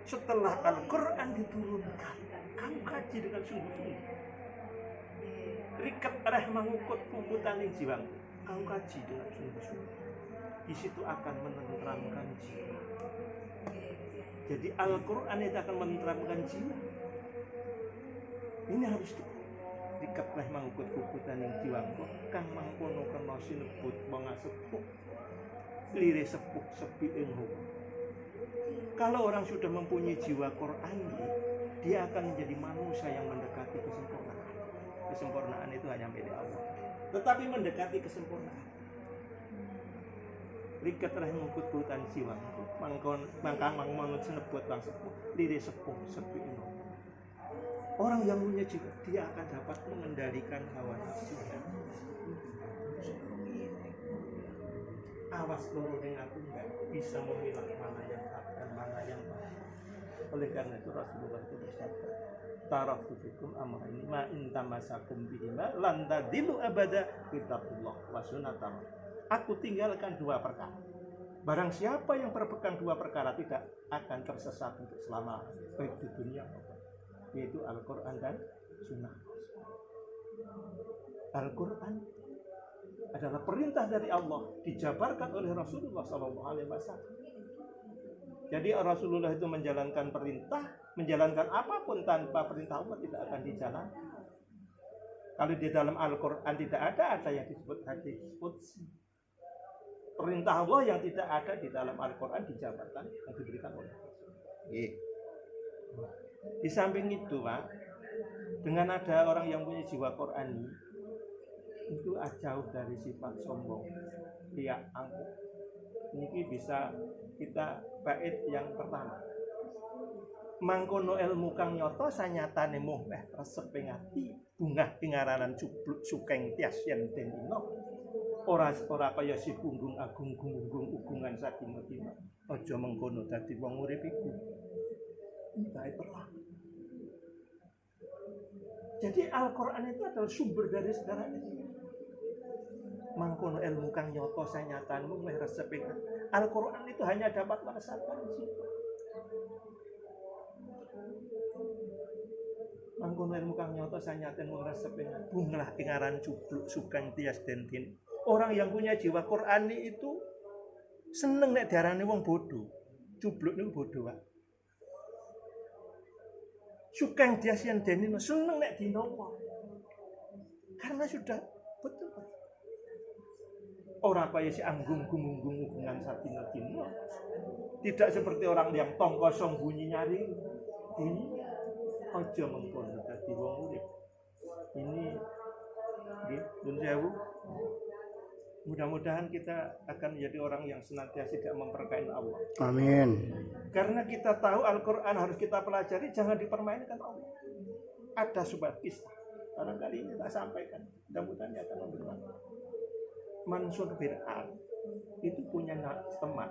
setelah Al-Quran diturunkan, kamu kaji dengan sungguh-sungguh. Riket reh mangukut puputaning jiwang, kamu kaji dengan sungguh-sungguh. Di situ akan menenteramkan jiwa. Jadi Al-Quran itu akan menenteramkan jiwa. Ini harus riket reh mangukut puputaning jiwang, kang mangkono kena sinebut wong sepuh, lire sepuh sepi ilmu. Kalau orang sudah mempunyai jiwa Qur'ani, dia akan menjadi manusia yang mendekati kesempurnaan. Kesempurnaan itu hanya milik Allah, tetapi mendekati kesempurnaan. Riket reh ngukut kutan jiwa, mangkang mangut senebut bang sepuh, lire sepuh sepi ilmu. Orang yang punya jiwa, dia akan dapat mengendalikan hawa nafsunya. Awas loro ning aku enggak bisa memilah mana yang hak dan mana yang batil. Oleh karena itu Rasulullah itu bersabda, taraktu fikum amrayni ma in tamasakum bihima lan tadillu abada kitabullah wa sunnatam. Aku tinggalkan dua perkara. Barang siapa yang berpegang dua perkara tidak akan tersesat untuk selama baik di dunia maupun, yaitu Al-Quran dan Sunnah. Al-Quran adalah perintah dari Allah, dijabarkan oleh Rasulullah SAW. Jadi Rasulullah itu menjalankan perintah, menjalankan apapun tanpa perintah Allah tidak akan dijalankan. Kalau di dalam Al-Quran tidak ada yang disebut hadis qudsi. Perintah Allah yang tidak ada di dalam Al-Quran dijabarkan dan diberikan oleh Rasulullah. Di samping itu, Pak, dengan ada orang yang punya jiwa Qur'ani, itu jauh dari sifat sombong, riak, angkuh. Ini bisa kita bait yang pertama. Mangkono ilmu kang nyoto sanyatane moh resep ing ati, bungah pingaranan cubluk sukeng tias yen den dina. Ora kaya si punggung agung gunggung ugungan saking dina. Aja mengkono dadi wong urip iku. Ini bait pertama. Jadi Al-Quran itu adalah sumber dari segala ilmu. Mangkono ilmu kang nyoto sanyatanmu meh resep ing Al-Quran itu hanya dapat merasakan situ. Mangkono ilmu kang nyoto sanyatanmu resep ing bunglah ingaran cubluk sukang tias dentin. Orang yang punya jiwa Qur'ani itu seneng nek diarani wong bodoh. Cubluk niku bodoh, Pak. Sukang tias yen dentin seneng nek dinowo. Karena sudah betul. Orang kaya si anggung gumunggung hubungan satina dina. Tidak seperti orang yang tong kosong bunyi nyari. Bunyi aja mengkono dadi wong urip. Ini nggih, nyuwun sewu. Mudah-mudahan kita akan menjadi orang yang senantiasa tidak mempermainkan Allah. Amin. Karena kita tahu Al-Quran harus kita pelajari, jangan dipermainkan Allah. Ada sebuah kisah, barangkali ini tak sampaikan, mudah-mudahan akan membermanfaat. Mansur Fir'aun itu punya teman.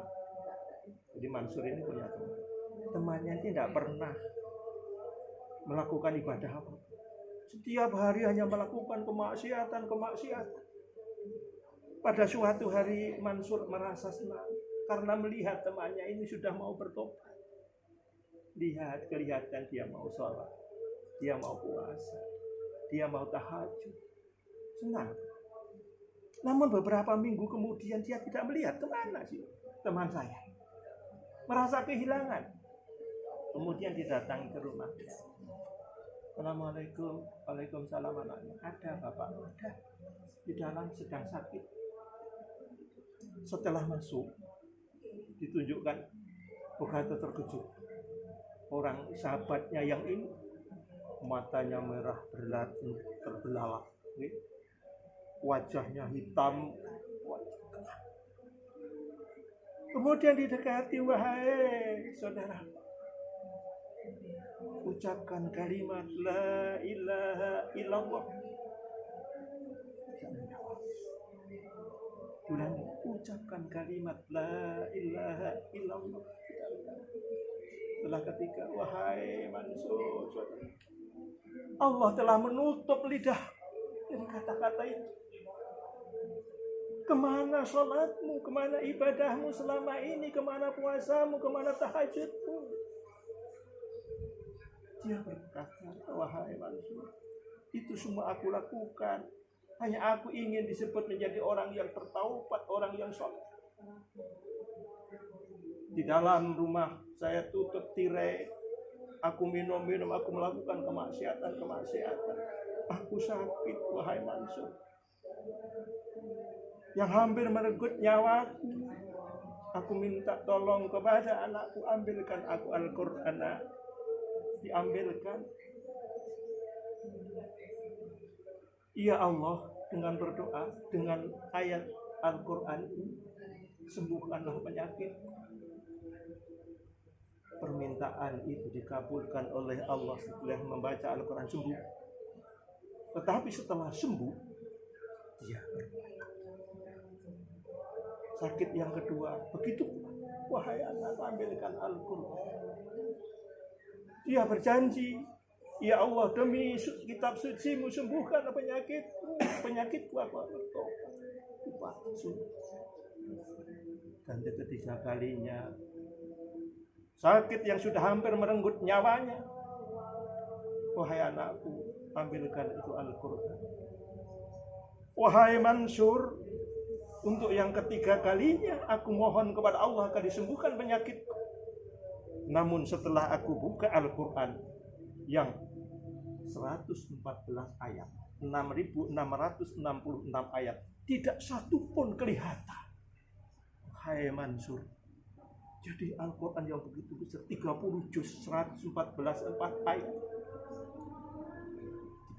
Jadi Mansur ini punya teman. Temannya ini tidak pernah melakukan ibadah apa. Setiap hari hanya melakukan kemaksiatan. Pada suatu hari Mansur merasa senang karena melihat temannya ini sudah mau bertobat. Kelihatan dia mau sholat, dia mau puasa, dia mau tahajud. Senang. Namun beberapa minggu kemudian dia tidak melihat, kemana sih teman saya. Merasa kehilangan. Kemudian didatangi ke rumah. Assalamualaikum. Waalaikumsalam anaknya. Ada bapak? Ada. Di dalam sedang sakit. Setelah masuk, ditunjukkan, berkata terkejut. Orang sahabatnya yang ini, matanya merah terbelalak. Wajahnya hitam. Kemudian didekati, wahai saudara, ucapkan kalimat la ilaha illallah. Ucapkan kalimat la ilaha illallah. Setelah ketika, wahai Mansur, saudara, Allah telah menutup lidah dari kata-kata itu. Kemana sholatmu, kemana ibadahmu selama ini, kemana puasamu, kemana tahajudmu? Dia berkata, wahai Mansur, itu semua aku lakukan. Hanya aku ingin disebut menjadi orang yang bertaubat, orang yang soleh. Di dalam rumah saya tutup tirai, aku minum-minum, aku melakukan kemaksiatan. Aku sakit, wahai Mansur, yang hampir merenggut nyawaku. Aku minta tolong kepada anakku, ambilkan aku Al-Quran. Diambilkan. Ya Allah, dengan berdoa, dengan ayat Al-Quran, sembuhkanlah penyakit. Permintaan itu dikabulkan oleh Allah setelah membaca Al-Quran, sembuh. Tetapi setelah sembuh, dia berdoa. Sakit yang kedua, begitu, wahai anak, ambilkan Al-Quran. Dia berjanji, ya Allah, demi kitab suci-Mu sembuhkan penyakitku apa? Dan ketiga kalinya, sakit yang sudah hampir merenggut nyawanya, wahai anakku, ambilkan itu Al-Quran. Wahai Mansur, untuk yang ketiga kalinya aku mohon kepada Allah agar disembuhkan penyakitku. Namun setelah aku buka Al-Quran yang 114 ayat, 6.666 ayat, tidak satu pun kelihatan. Hai Mansur, jadi Al-Quran yang begitu besar, 30 juz, 114 ayat,